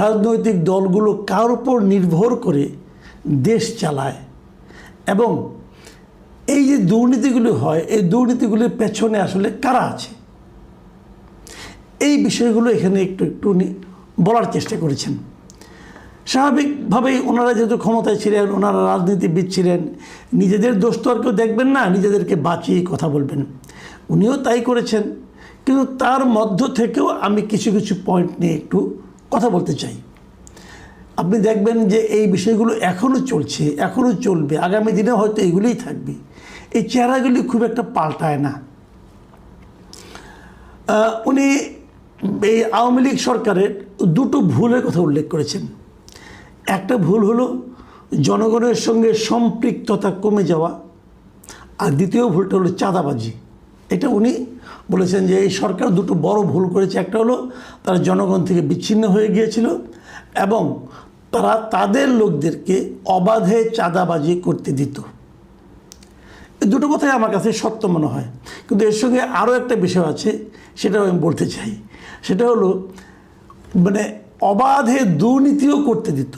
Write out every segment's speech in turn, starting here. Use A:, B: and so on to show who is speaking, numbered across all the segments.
A: রাজনৈতিক দলগুলো কার উপর নির্ভর করে দেশ চালায় এবং এই যে দুর্নীতিগুলো হয় এই দুর্নীতিগুলির পেছনে আসলে কারা আছে, এই বিষয়গুলো এখানে একটু উনি বলার চেষ্টা করেছেন। স্বাভাবিকভাবেই ওনারা যেহেতু ক্ষমতায় ছিলেন, ওনারা রাজনীতিবিদ ছিলেন, নিজেদের দোষ তো আর কেউ দেখবেন না, নিজেদেরকে বাঁচিয়ে কথা বলবেন। উনিও তাই করেছেন, কিন্তু তার মধ্য থেকেও আমি কিছু কিছু পয়েন্ট নিয়ে একটু কথা বলতে চাই। আপনি দেখবেন যে এই বিষয়গুলো এখনও চলছে, এখনও চলবে, আগামী দিনে হয়তো এগুলোই থাকবে। এই চেহারাগুলি খুব একটা পাল্টায় না। উনি এই আওয়ামী লীগ সরকারের দুটো ভুলের কথা উল্লেখ করেছেন। একটা ভুল হলো জনগণের সঙ্গে সম্পৃক্ততা কমে যাওয়া, আর দ্বিতীয় ভুলটা হলো চাঁদাবাজি। এটা উনি বলেছেন যে এই সরকার দুটো বড় ভুল করেছে। একটা হলো তারা জনগণ থেকে বিচ্ছিন্ন হয়ে গিয়েছিল এবং তারা তাদের লোকদেরকে অবাধে চাঁদাবাজি করতে দিত। এই দুটো কথাই আমার কাছে সত্য মনে হয়। কিন্তু এর সঙ্গে আরও একটা বিষয় আছে, সেটাও আমি বলতে চাই। সেটা হলো অবাধে দুর্নীতিও করতে দিত।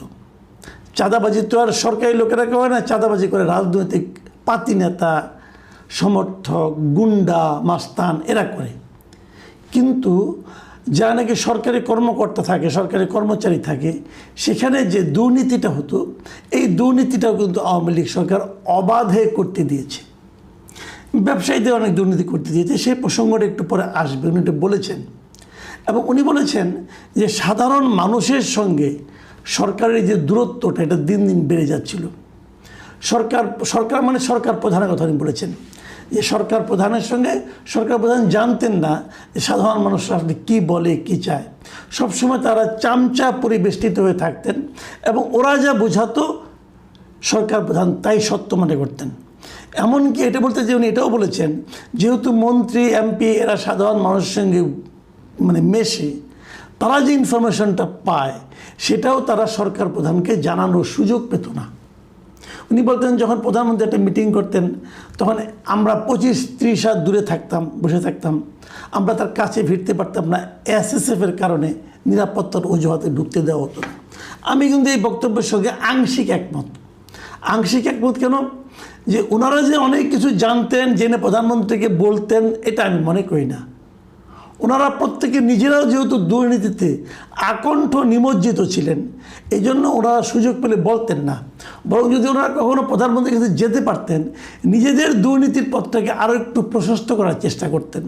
A: চাঁদাবাজি তো আর সরকারি লোকেরা করে না, চাঁদাবাজি করে রাজনৈতিক পাতি নেতা, সমর্থক, গুন্ডা, মাস্তান এরা করে। কিন্তু যারা নাকি সরকারি কর্মকর্তা থাকে, সরকারি কর্মচারী থাকে, সেখানে যে দুর্নীতিটা হতো এই দুর্নীতিটাও কিন্তু আওয়ামী লীগ সরকার অবাধে করতে দিয়েছে। ব্যবসায়ীদের অনেক দুর্নীতি করতে দিয়েছে, সেই প্রসঙ্গটা একটু পরে আসবে। উনি এটা বলেছেন এবং উনি বলেছেন যে সাধারণ মানুষের সঙ্গে সরকারের যে দূরত্বটা এটা দিন দিন বেড়ে যাচ্ছিল। সরকার প্রধানের কথা উনি বলেছেন যে সরকার প্রধানের সঙ্গে সরকার প্রধান জানতেন না যে সাধারণ মানুষ আসলে কী বলে, কী চায়। সবসময় তারা চামচা পরিবেষ্টিত হয়ে থাকতেন এবং ওরা যা বোঝাতো সরকার প্রধান তাই সত্য মনে করতেন। এমনকি এটা বলতে যে উনি এটাও বলেছেন, যেহেতু মন্ত্রী, এমপি এরা সাধারণ মানুষের সঙ্গে মেশে, তারা যে ইনফরমেশনটা পায় সেটাও তারা সরকার প্রধানকে জানানোর সুযোগ পেত না। উনি বলতেন যখন প্রধানমন্ত্রী একটা মিটিং করতেন তখন আমরা 25-30 হাত দূরে বসে থাকতাম, আমরা তার কাছে ভিড়তে পারতাম না। এসএসএফের কারণে নিরাপত্তার অজুহাতে ঢুকতে দেওয়া হতো না। আমি কিন্তু এই বক্তব্যের সঙ্গে আংশিক একমত। কেন? যে ওনারা যে অনেক কিছু জানতেন, জেনে প্রধানমন্ত্রীকে বলতেন, এটা আমি মনে করি না। ওনারা প্রত্যেকে নিজেরাও যেহেতু দুর্নীতিতে আকণ্ঠ নিমজ্জিত ছিলেন, এই জন্য ওনারা সুযোগ পেলে বলতেন না। বরং যদি ওনারা কখনো প্রধানমন্ত্রীর কাছে যেতে পারতেন, নিজেদের দুর্নীতির পথটাকে আরও একটু প্রশস্ত করার চেষ্টা করতেন।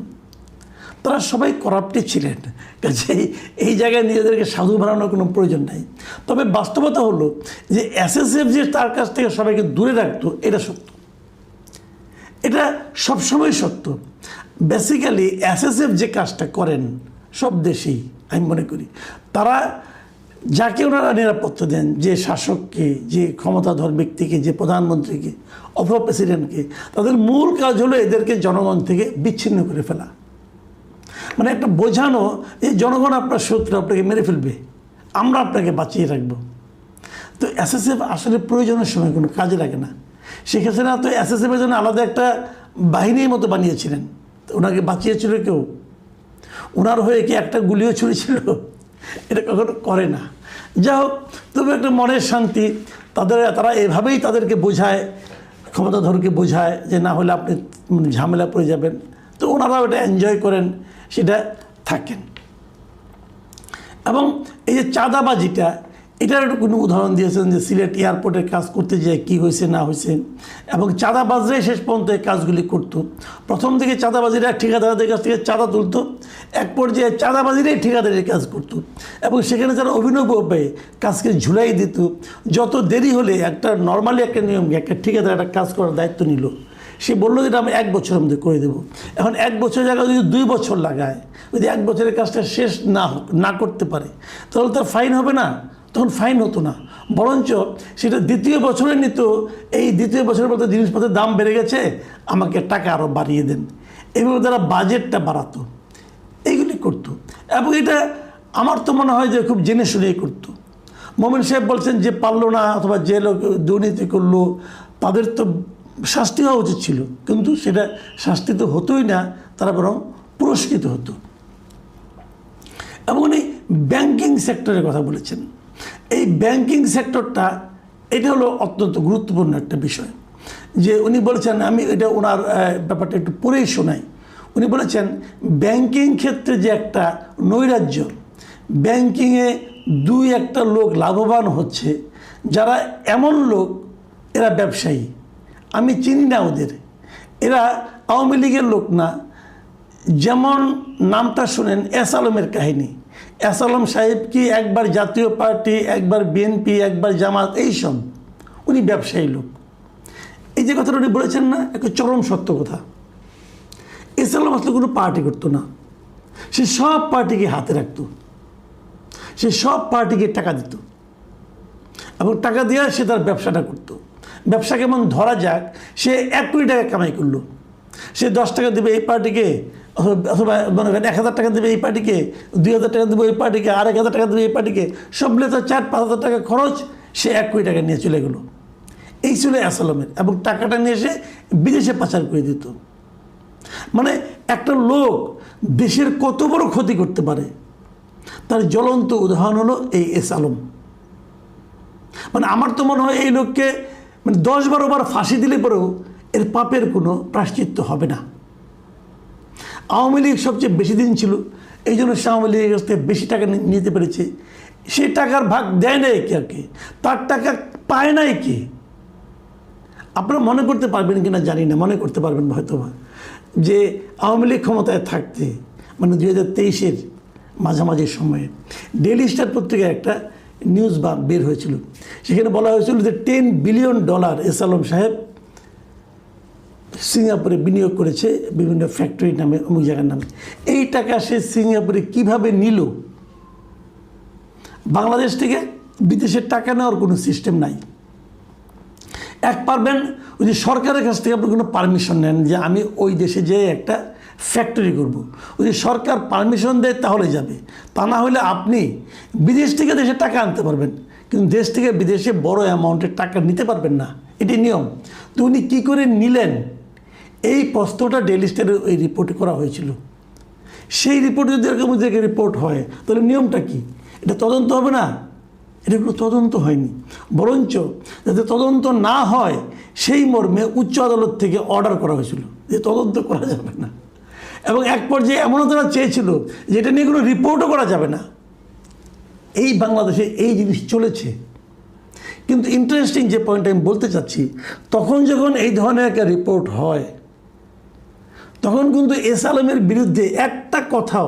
A: তারা সবাই করাপ্টেড ছিলেন, কাজেই এই জায়গায় নিজেদেরকে সাধু বানানোর কোনো প্রয়োজন নাই। তবে বাস্তবতা হলো যে এসএসএফ যে তার কাছ থেকে সবাইকে দূরে রাখতো, এটা সত্য, এটা সবসময় সত্য। বেসিক্যালি এসএসএফ যে কাজটা করেন সব দেশেই আমি মনে করি, তারা যাকে ওনারা নিরাপত্তা দেন, যে শাসককে, যে ক্ষমতাধর ব্যক্তিকে, যে প্রধানমন্ত্রীকে অথবা প্রেসিডেন্টকে, তাদের মূল কাজ হলো এদেরকে জনগণ থেকে বিচ্ছিন্ন করে ফেলা। একটা বোঝানো যে জনগণ আপনার শত্রু, আপনাকে মেরে ফেলবে, আমরা আপনাকে বাঁচিয়ে রাখবো। তো এসএসএফ আসলে প্রয়োজনের সময় কোনো কাজে লাগে না। শেখ হাসিনা তো এসএসএফের জন্য আলাদা একটা বাহিনীর মতো বানিয়েছিলেন, ওনাকে বাঁচিয়েছিল কেউ? ওনার হয়ে কি একটা গুলিও ছুড়েছিল? এটা কখনো করে না। যা হোক, তবে একটা মনের শান্তি। তারা এভাবেই তাদেরকে বোঝায়, ক্ষমতাধরকে বোঝায় যে না হলে আপনি ঝামেলা পড়ে যাবেন। তো ওনারাও এটা এনজয় করেন, সেটা থাকেন। এবং এই যে চাঁদাবাজিটা, এটার একটু কোনো উদাহরণ দিয়েছেন যে সিলেট এয়ারপোর্টের কাজ করতে যেয়ে কী হয়েছে না হয়েছে, এবং চাঁদাবাজরাই শেষ পর্যন্ত এই কাজগুলি করতো। প্রথম থেকে চাঁদাবাজিরা ঠিকাদারদের কাছ থেকে চাঁদা তুলতো, এক পর্যায়ে চাঁদাবাজিরাই ঠিকাদারের কাজ করতো এবং সেখানে তারা অভিনব উপায়ে কাজকে ঝুলাই দিত। যত দেরি হলে নর্মালি একটা নিয়ম, একটা ঠিকাদার একটা কাজ করার দায়িত্ব নিল, সে বললো যে আমি 1 বছরের মধ্যে করে দেবো। এখন 1 বছরের জায়গায় যদি 2 বছর লাগায়, যদি 1 বছরের কাজটা শেষ না করতে পারে, তাহলে তার ফাইন হবে না? তখন ফাইন হতো না, বরঞ্চ সেটা 2য় বছরে নিত। এই 2য় বছরের মধ্যে জিনিসপত্রের দাম বেড়ে গেছে, আমাকে টাকা আরও বাড়িয়ে দেন। এইভাবে তারা বাজেটটা বাড়াতো, এইগুলি করতো। এবং এটা আমার তো মনে হয় যে খুব জেনে শুনেই করতো। মোমেন সাহেব বলছেন যে পারলো না অথবা যে লোক দুর্নীতি করলো তাদের তো শাস্তি হওয়া উচিত ছিল, কিন্তু সেটা শাস্তি তো হতোই না, তারা বরং পুরস্কৃত হতো। এবং উনি ব্যাংকিং সেক্টরের কথা বলেছেন। এই ব্যাংকিং সেক্টরটা এটা হলো অত্যন্ত গুরুত্বপূর্ণ একটা বিষয়। যে উনি বলেছেন, আমি এটা ওনার ব্যাপারটা একটু পড়েই শোনাই। উনি বলেছেন ব্যাংকিং ক্ষেত্রে যে একটা নৈরাজ্য, ব্যাংকিংয়ে দুই একটা লোক লাভবান হচ্ছে, যারা এমন লোক এরা ব্যবসায়ী, আমি চিনি না ওদের, এরা আওয়ামী লীগের লোক না। যেমন নামটা শুনেন এস আলমের কাহিনী, এস আলম সাহেব কি একবার জাতীয় পার্টি, একবার বিএনপি, একবার জামাত, এইসব, উনি ব্যবসায়ী লোক। এই যে কথাটা উনি বলেছেন না, একটা চরম সত্য কথা। এস আলম আসলে কোনো পার্টি করতো না, সে সব পার্টিকে হাতে রাখতো, সে সব পার্টিকে টাকা দিত এবং টাকা দিয়ে সে তার ব্যবসাটা করতো। ব্যবসা কেমন ধরা যাক, সে 1 কোটি টাকা কামাই করলো, সে 10 টাকা দেবে এই পার্টিকে, অথবা মনে করেন 1000 টাকা দেবে এই পার্টিকে, 2000 টাকা দেবে ওই পার্টিকে, আর 1000 টাকা দেবে এই পার্টিকে, সব মিলে তো 4-5 হাজার টাকা খরচ, সে 1 কোটি টাকা নিয়ে চলে গেলো। এই ছিল এস আলমের, এবং টাকাটা নিয়ে এসে বিদেশে পাচার করে দিত। মানে একটা লোক দেশের কত বড় ক্ষতি করতে পারে তার জ্বলন্ত উদাহরণ হলো এই এস আলম। মানে আমার তো মনে হয় এই লোককে মানে 10-12 বার ফাঁসি দিলে পরেও এর পাপের কোনো প্রায়শ্চিত্ত হবে না। আওয়ামী লীগ সবচেয়ে বেশি দিন ছিল, এই জন্য সে আওয়ামী লীগের কাছ থেকে বেশি টাকা নিতে পেরেছে। সেই টাকার ভাগ দেয় নাই কে, তার টাকা পায় নাই কে? আপনারা মনে করতে পারবেন কিনা জানি না, মনে করতে পারবেন হয়তো বা, যে আওয়ামী লীগ ক্ষমতায় থাকতে মানে 2023-এর মাঝামাঝি সময়ে ডেইলি স্টার পত্রিকায় একটা নিউজ বের হয়েছিল। সেখানে বলা হয়েছিল যে $10 বিলিয়ন এস আলম সাহেব সিঙ্গাপুরে বিনিয়োগ করেছে বিভিন্ন ফ্যাক্টরি নামে, অমুক জায়গার নামে। এই টাকা সে সিঙ্গাপুরে কিভাবে নিল? বাংলাদেশ থেকে বিদেশের টাকা নেওয়ার কোনো সিস্টেম নাই। পারবেন ওই যে সরকারের কাছ থেকে আপনি কোনো পারমিশন নেন যে আমি ওই দেশে যেয়ে একটা ফ্যাক্টরি করব, ওই যে সরকার পারমিশন দেয় তাহলে যাবে, তা না হলে আপনি বিদেশ থেকে দেশে টাকা আনতে পারবেন, কিন্তু দেশ থেকে বিদেশে বড় অ্যামাউন্টের টাকা নিতে পারবেন না, এটি নিয়ম। তো উনি কী করে নিলেন, এই প্রশ্নটা ডেইলি স্টারের ওই রিপোর্টে করা হয়েছিল। সেই রিপোর্টে যদি এরকম রিপোর্ট হয় তাহলে নিয়মটা কি? এটা তদন্ত হবে না? এটা কোনো তদন্ত হয়নি, বরঞ্চ যাতে তদন্ত না হয় সেই মর্মে উচ্চ আদালত থেকে অর্ডার করা হয়েছিল যে তদন্ত করা যাবে না। এবং এক পর্যায়ে এমনও তারা চেয়েছিল যে এটা নিয়ে কোনো রিপোর্টও করা যাবে না। এই বাংলাদেশে এই জিনিস চলেছে। কিন্তু ইন্টারেস্টিং যে পয়েন্ট আমি বলতে চাচ্ছি, তখন যখন এই ধরনের একটা রিপোর্ট হয়, তখন কিন্তু এস আলমের বিরুদ্ধে একটা কথাও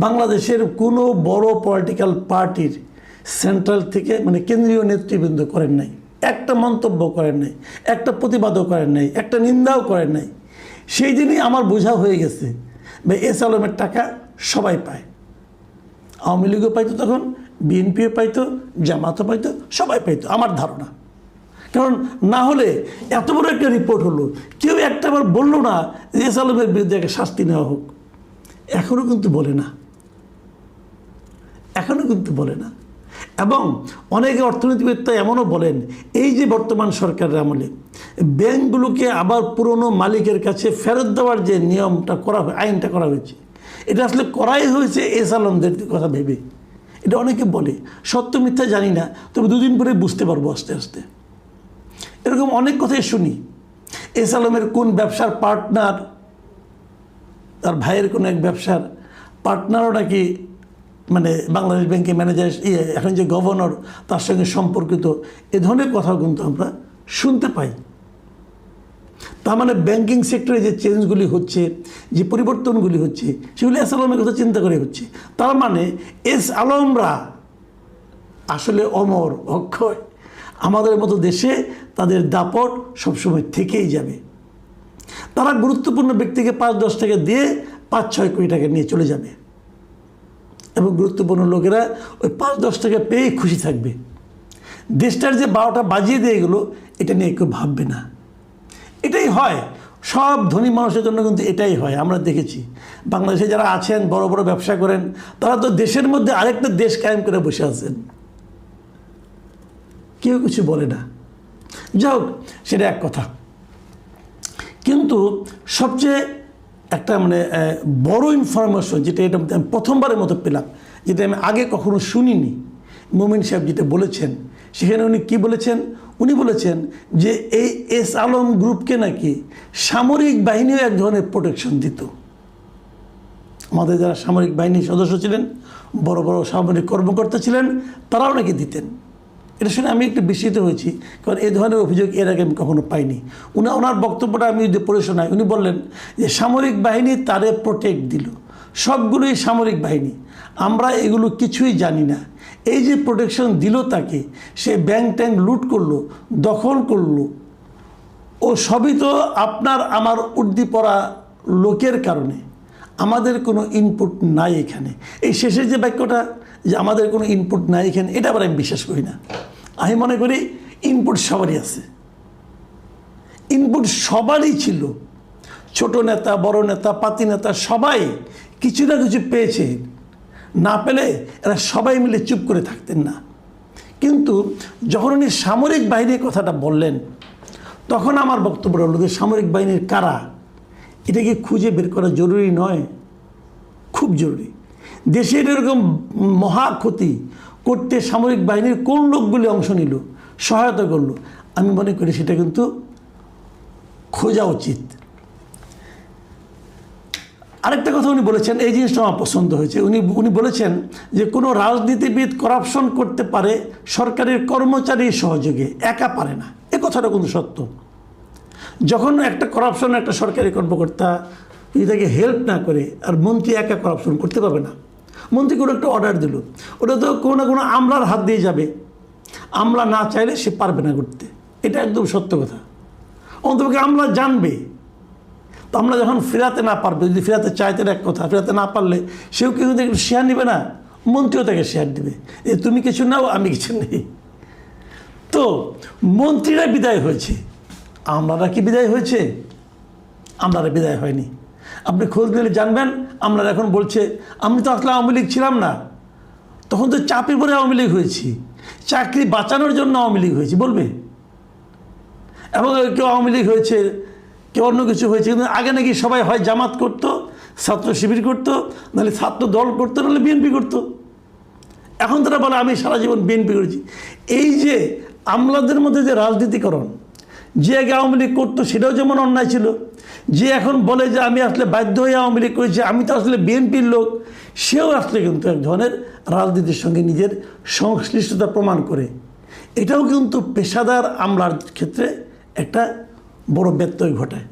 A: বাংলাদেশের কোনো বড় পলিটিক্যাল পার্টির সেন্ট্রাল থেকে মানে কেন্দ্রীয় নেতৃবৃন্দ করেন নাই, একটা মন্তব্য করেন নাই, একটা প্রতিবাদও করেন নাই, একটা নিন্দাও করেন নাই। সেই দিনই আমার বোঝা হয়ে গেছে বা এস আলমের টাকা সবাই পায়। আওয়ামী লীগও পাইতো তখন, বিএনপিও পাইতো, জামাতও পাইতো, সবাই পাইতো আমার ধারণা। কারণ না হলে এত বড় একটা রিপোর্ট হলো, কেউ একটাবার বললো না যে এস আলমের বিরুদ্ধে একটা শাস্তি নেওয়া হোক। এখনও কিন্তু বলে না, এখনও কিন্তু বলে না। এবং অনেকে অর্থনীতিবিদ এমনও বলেন, এই যে বর্তমান সরকারের আমলে ব্যাংকগুলোকে আবার পুরনো মালিকের কাছে ফেরত দেওয়ার যে নিয়মটা করা, আইনটা করা হয়েছে, এটা আসলে করাই হয়েছে এস আলমদের কথা ভেবে। এটা অনেকে বলে, সত্য মিথ্যা জানি না, তবে 2 দিন পরে বুঝতে পারবো আস্তে আস্তে। এরকম অনেক কথাই শুনি। এস আলমের কোন ব্যবসার পার্টনার, তার ভাইয়ের কোনো এক ব্যবসার পার্টনারও নাকি মানে বাংলাদেশ ব্যাংকের ম্যানেজার, এখন যে গভর্নর, তার সঙ্গে সম্পর্কিত, এ ধরনের কথাও কিন্তু আমরা শুনতে পাই। তার মানে ব্যাংকিং সেক্টরে যে চেঞ্জগুলি হচ্ছে, যে পরিবর্তনগুলি হচ্ছে, সেগুলি এস আলমের কথা চিন্তা করে হচ্ছে। তার মানে এস আলমরা আসলে অমর, অক্ষয়। আমাদের মতো দেশে তাদের দাপট সবসময় থেকেই যাবে। তারা গুরুত্বপূর্ণ ব্যক্তিকে 5-10 টাকা দিয়ে 5-6 কোটি টাকা নিয়ে চলে যাবে, এবং গুরুত্বপূর্ণ লোকেরা ওই 5-10 টাকা পেয়েই খুশি থাকবে। দেশটার যে 12টা বাজিয়ে দিয়ে গেলো, এটা নিয়ে কেউ ভাববে না। এটাই হয় সব ধনী মানুষের জন্য, কিন্তু এটাই হয়। আমরা দেখেছি বাংলাদেশে যারা আছেন, বড় বড় ব্যবসা করেন, তারা তো দেশের মধ্যে আরেকটা দেশ কায়েম করে বসে আছেন, কেউ কিছু বলে না। যাই হোক, সেটা এক কথা। কিন্তু সবচেয়ে একটা মানে বড় ইনফরমেশন যেটা, এটা আমি প্রথমবারের মতো পেলাম, যেটা আমি আগে কখনো শুনিনি। মোমিন সাহেব যেটা বলেছেন, সেখানে উনি কী বলেছেন? উনি বলেছেন যে এই এস আলম গ্রুপকে নাকি সামরিক বাহিনীও এক ধরনের প্রোটেকশন দিত। আমাদের যারা সামরিক বাহিনীর সদস্য ছিলেন, বড় বড় সামরিক কর্মকর্তা ছিলেন, তারাও নাকি দিতেন। এটা শুনে আমি একটু বিস্মিত হয়েছি, কারণ এই ধরনের অভিযোগ এর আগে আমি কখনো পাইনি। ওনার বক্তব্যটা আমি যদি পড়ে শোনাই, উনি বললেন যে সামরিক বাহিনী তারে প্রোটেক্ট দিল, সবগুলোই সামরিক বাহিনী, আমরা এগুলো কিছুই জানি না। এই যে প্রোটেকশন দিল তাকে, সে ব্যাংক ট্যাঙ্ক লুট করলো, দখল করলো, ও সবই তো আপনার আমার উর্দি পড়া লোকের কারণে। আমাদের কোনো ইনপুট নাই এখানে। এই শেষের যে বাক্যটা, যে আমাদের কোনো ইনপুট নাই এখানে, এটা আবার আমি বিশ্বাস করি না। আমি মনে করি ইনপুট সবারই আছে, ইনপুট সবারই ছিল। ছোট নেতা, বড় নেতা, পাতি নেতা সবাই কিছু না কিছু পেয়েছে। না পেলে এরা সবাই মিলে চুপ করে থাকতেন না। কিন্তু যখন উনি সামরিক বাহিনীর কথাটা বললেন, তখন আমার বক্তব্য হলো যে সামরিক বাহিনীর কারা, এটা কি খুঁজে বের করা জরুরি নয়? খুব জরুরি। দেশের এরকম মহা ক্ষতি করতে সামরিক বাহিনীর কোন লোকগুলি অংশ নিল, সহায়তা করলো, আমি মনে করি সেটা কিন্তু খোঁজা উচিত। আরেকটা কথা উনি বলেছেন, এই জিনিসটা আমার পছন্দ হয়েছে। উনি বলেছেন যে কোনো রাজনীতিবিদ করাপশন করতে পারে সরকারের কর্মচারীর সহযোগে, একা পারে না। এ কথাটা কিন্তু সত্য। যখন একটা করাপশন একটা সরকারি কর্মকর্তা যদি তাকে হেল্প না করে, আর মন্ত্রী একা করাপশন করতে পারবে না। মন্ত্রী কোনো একটা অর্ডার দিল, ওটা তো কোনো না কোনো আমলার হাত দিয়ে যাবে, আমলা না চাইলে সে পারবে না করতে। এটা একদম সত্য কথা। অন্তত আমলা জানবে। তো আমরা যখন ফেরাতে না পারবে, যদি ফেরাতে চাইতে এক কথা, ফেরাতে না পারলে সেও কিন্তু একটু শেয়ার নেবে না, মন্ত্রীও তাকে শেয়ার দেবে, এ তুমি কিছু নাও, আমি কিছু নেই। তো মন্ত্রীরা বিদায় হয়েছে, আমলারা কি বিদায় হয়েছে? আমলারা বিদায় হয়নি। আপনি খোঁজ নিলে জানবেন, আমলারা এখন বলছে আমি তো আসলে আওয়ামী লীগ ছিলাম না, তখন তো চাপে পড়ে আওয়ামী লীগ হয়েছি, চাকরি বাঁচানোর জন্য আওয়ামী লীগ হয়েছি বলবে। এবং কেউ আওয়ামী লীগ হয়েছে, কেউ অন্য কিছু হয়েছে, কিন্তু আগে নাকি সবাই হয় জামাত করতো, ছাত্র শিবির করতো, নাহলে ছাত্র দল করতো, নাহলে বিএনপি করতো। এখন তারা বলে আমি সারা জীবন বিএনপি করেছি। এই যে আমলাদের মধ্যে যে রাজনীতিকরণ, যে আগে আওয়ামী লীগ করতো সেটাও যেমন অন্যায় ছিল, যে এখন বলে যে আমি আসলে বাধ্য হয়ে আওয়ামী লীগ করেছি, আমি তো আসলে বিএনপির লোক, সেও আসলে কিন্তু এক ধরনের রাজনীতির সঙ্গে নিজের সংশ্লিষ্টতা প্রমাণ করে। এটাও কিন্তু পেশাদার আমলার ক্ষেত্রে একটা বড় ব্যত্যয় ঘটায়।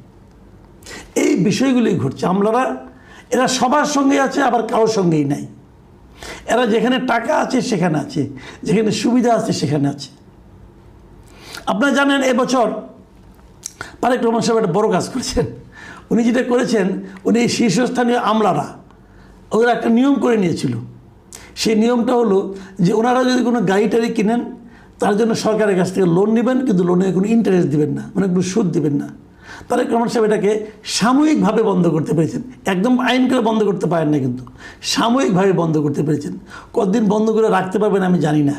A: এই বিষয়গুলি ঘটছে। আমলারা এরা সবার সঙ্গে আছে, আবার কারোর সঙ্গেই নাই। এরা যেখানে টাকা আছে সেখানে আছে, যেখানে সুবিধা আছে সেখানে আছে। আপনারা জানেন এবছর তারেক রহমান সাহেব একটা বড় কাজ করেছেন। উনি যেটা করেছেন, উনি শীর্ষস্থানীয় আমলারা ওরা একটা নিয়ম করে নিয়েছিল। সেই নিয়মটা হলো যে ওনারা যদি কোনো গাড়ি টাড়ি কিনেন, তার জন্য সরকারের কাছ থেকে লোন নেবেন, কিন্তু লোনে কোনো ইন্টারেস্ট দিবেন না, মানে কোনো সুদ দিবেন না। তারেক রহমান সাহেব এটাকে সাময়িকভাবে বন্ধ করতে পেরেছেন। একদম আইন করে বন্ধ করতে পারেন না, কিন্তু সাময়িকভাবে বন্ধ করতে পেরেছেন। কতদিন বন্ধ করে রাখতে পারবেন আমি জানি না,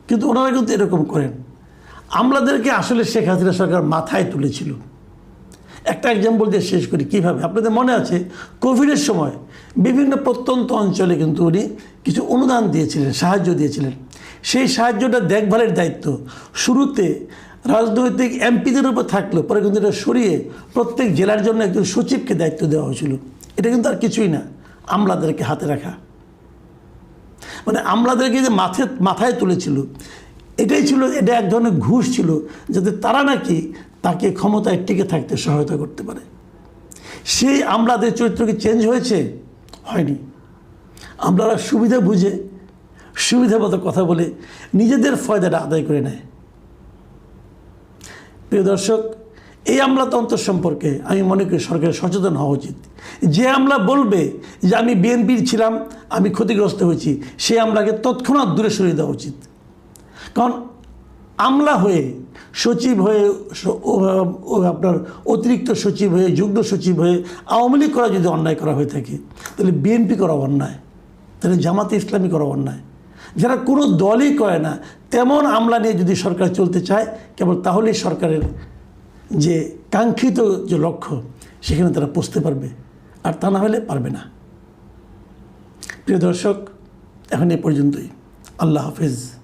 A: কিন্তু ওনারা কিন্তু এরকম করেন। আমলাদেরকে আসলে শেখ হাসিনা সরকার মাথায় তুলেছিল। একটা এক্সাম্পল দিয়ে শেষ করি কীভাবে। আপনাদের মনে আছে কোভিডের সময় বিভিন্ন প্রত্যন্ত অঞ্চলে কিন্তু উনি কিছু অনুদান দিয়েছিলেন, সাহায্য দিয়েছিলেন। সেই সাহায্যটা দেখভালের দায়িত্ব শুরুতে রাজনৈতিক এমপিদের উপর থাকলো, পরে কিন্তু এটা সরিয়ে প্রত্যেক জেলার জন্য একজন সচিবকে দায়িত্ব দেওয়া হয়েছিল। এটা কিন্তু আর কিছুই না, আমলাদেরকে হাতে রাখা, মানে আমলাদেরকে যে মাথায় তুলেছিল, এটাই ছিল, এটা এক ধরনের ঘুষ ছিল, যাতে তারা নাকি তাকে ক্ষমতায় টিকে থাকতে সহায়তা করতে পারে। সেই আমলাদের চরিত্র কি চেঞ্জ হয়েছে? হয়নি। আমলারা সুবিধা বুঝে, সুবিধা মতো কথা বলে নিজেদের ফয়দাটা আদায় করে নেয়। প্রিয় দর্শক, এই আমলাতন্ত্র সম্পর্কে আমি মনে করি সরকারের সচেতন হওয়া উচিত। যে আমলা বলবে যে আমি বিএনপির ছিলাম, আমি ক্ষতিগ্রস্ত হয়েছি, সেই আমলাকে তৎক্ষণাৎ দূরে সরিয়ে দেওয়া উচিত। কারণ আমলা হয়ে, সচিব হয়ে, আপনার অতিরিক্ত সচিব হয়ে, যুগ্ম সচিব হয়ে আওয়ামী লীগ করা যদি অন্যায় করা হয়ে থাকে, তাহলে বিএনপি করা অন্যায়, তাহলে জামাতে ইসলামী করা অন্যায়। যারা কোনো দলই করে না তেমন আমলা নিয়ে যদি সরকার চলতে চায়, কেবল তাহলেই সরকারের যে কাঙ্ক্ষিত যে লক্ষ্য সেখানে তারা পৌঁছতে পারবে, আর তা না হলে পারবে না। প্রিয় দর্শক, এখন এ পর্যন্তই। আল্লাহ হাফিজ।